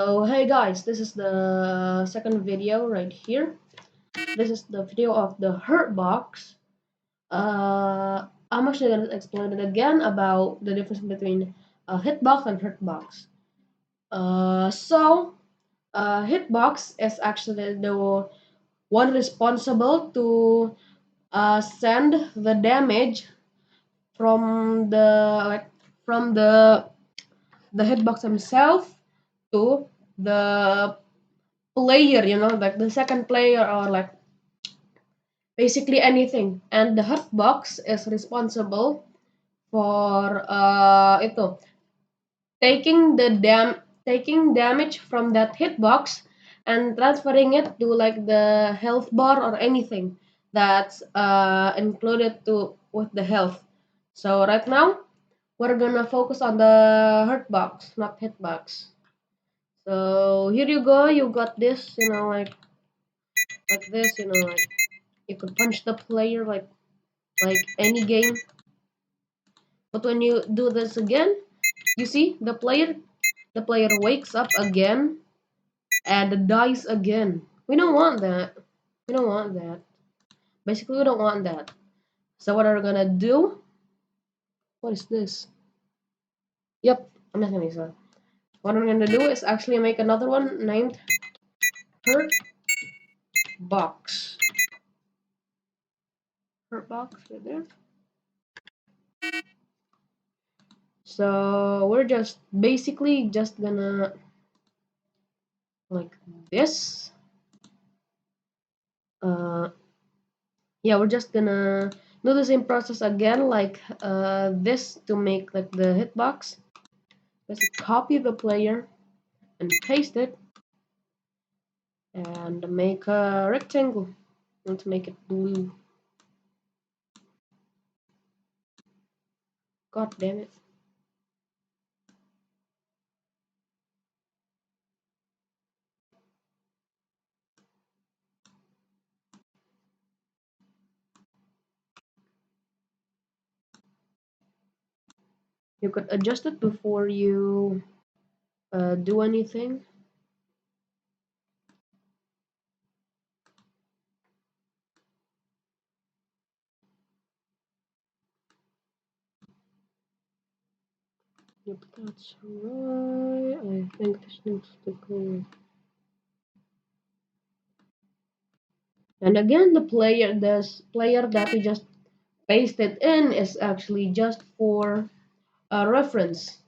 So hey guys, this is the second video right here. This is the video of the hurtbox. I'm actually gonna explain it again about the difference between a hitbox and hurtbox. Hitbox is actually the one responsible to send the damage from the hitbox himself to the player, like the second player, or like basically anything. And the hurtbox is responsible for itu taking taking damage from that hitbox and transferring it to like the health bar or anything that's included to with the health. So right now we're gonna focus on the hurtbox, not hitbox. So here you go, you got this, like this, like you could punch the player like any game. But when you do this again, you see the player wakes up again and dies again. We don't want that. We don't want that. Basically, we don't want that. So what are we gonna do? What is this? Yep, I'm not gonna use that. What I'm gonna do is actually make another one named Hurt Box. Hurt Box right there. So we're just basically just gonna like this. Yeah, we're just gonna do the same process again, like this, to make like the hitbox. Just copy the player and paste it and make a rectangle. Let's make it blue. God damn it. You could adjust it before you do anything. Yep, that's right. I think this needs to go. And again, the player that we just pasted in is actually just for reference.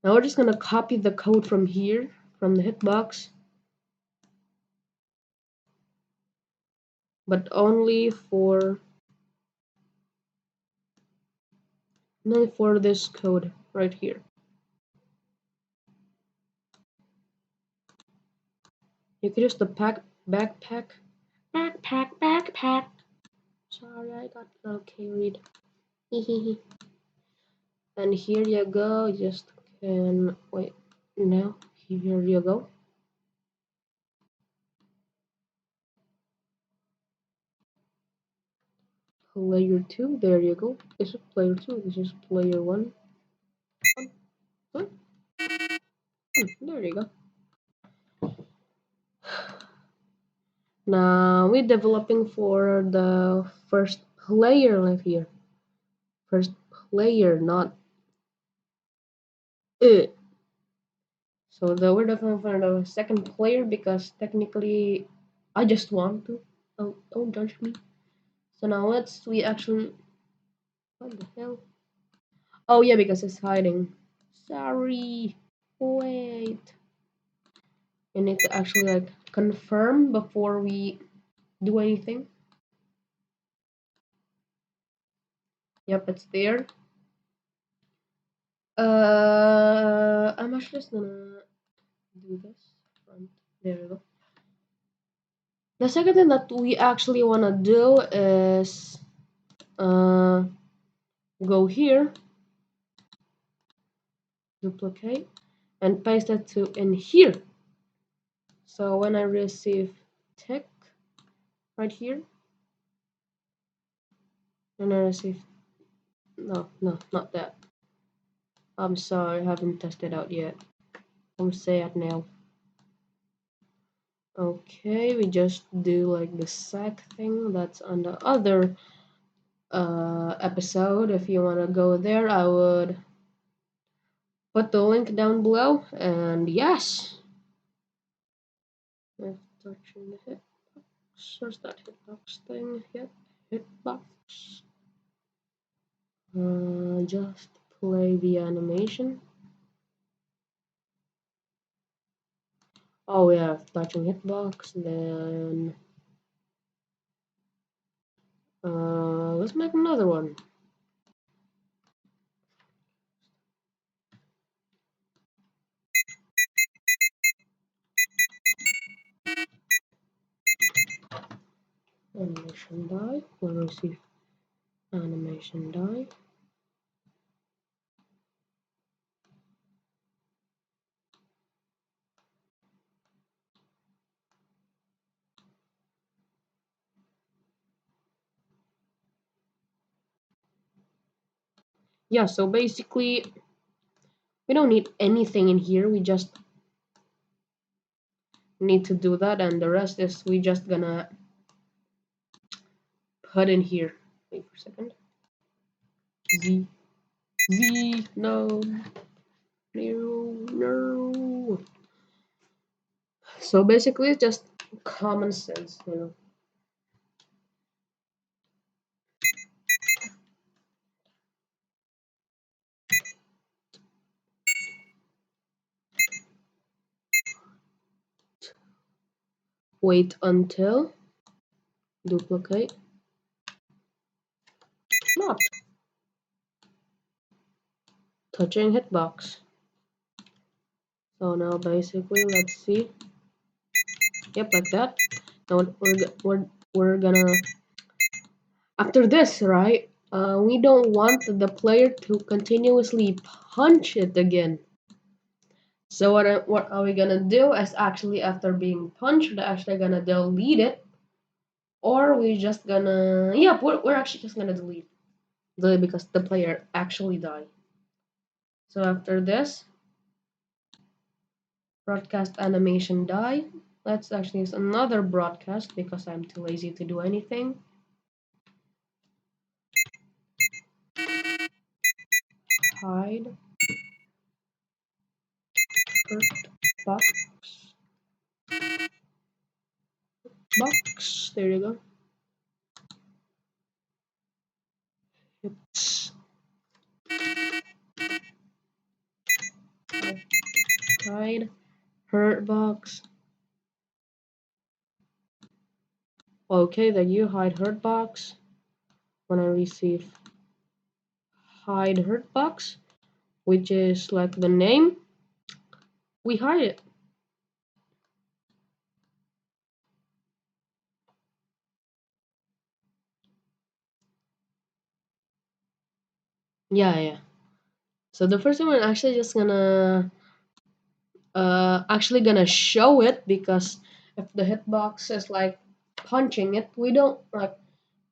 Now we're just gonna copy the code from here, from the hitbox, but only for this code right here. You could use the backpack. Sorry, I got a little carried. And here you go. Just can wait. Now here you go. Player 2, there you go. This is player 2, this is player 1. There you go. Now we're developing for the first player right here. First player, not it. So we're developing for the second player because technically I just want to. Oh, don't judge me. So now we actually, what the hell? Oh yeah, because it's hiding. Sorry. Wait. You need to actually like confirm before we do anything. Yep, it's there. I'm actually just gonna do this. There we go. The second thing that we actually wanna do is go here, duplicate, and paste it to in here. So when I receive tick right here, and I receive no, not that. I'm sorry, I haven't tested out yet. I'm sad now. Okay, we just do like the sack thing that's on the other episode. If you want to go there, I would put the link down below. And yes, if touching the hitbox, where's that hitbox thing? Yep, hitbox. Just play the animation. Oh yeah, touching hitbox. Then let's make another one. Animation die. We'll receive animation die. Yeah, so basically we don't need anything in here. We just need to do that, and the rest is we just gonna put in here. Wait for a second. Z no no. So basically it's just common sense, you know. Wait until duplicate not touching hitbox. So now basically let's see. Yep, like that. Now we're gonna after this, right? We don't want the player to continuously punch it again. So what are we gonna do is actually after being punched, we're actually gonna delete it, or we just gonna yeah, we're actually just gonna delete because the player actually died. So after this, broadcast animation die. Let's actually use another broadcast because I'm too lazy to do anything. Hide hurt box. There you go. It's hide hurt box. Okay, then you hide hurt box. When I receive hide hurt box, which is like the name, we hide it. Yeah. So the first one I'm actually just gonna actually gonna show it because if the hitbox is like punching it, we don't like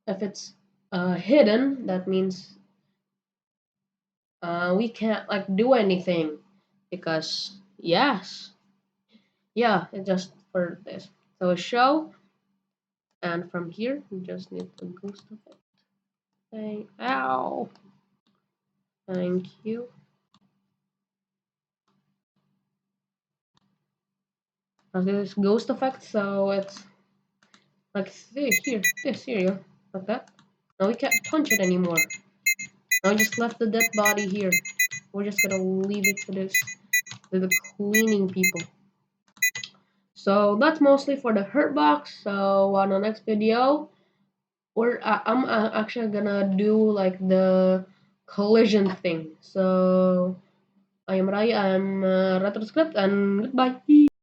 if it's hidden. That means we can't like do anything because yes, yeah, it's just for this. So show, and from here we just need to ghost effect. Ow. Thank you. This ghost effect, so it's like this here, like that. Now we can't punch it anymore. Now we just left the dead body here. We're just gonna leave it to the cleaning people. So that's mostly for the hurt box. So on the next video, I'm actually gonna do like the collision thing. So I am Rai, I'm Retroscript, and goodbye.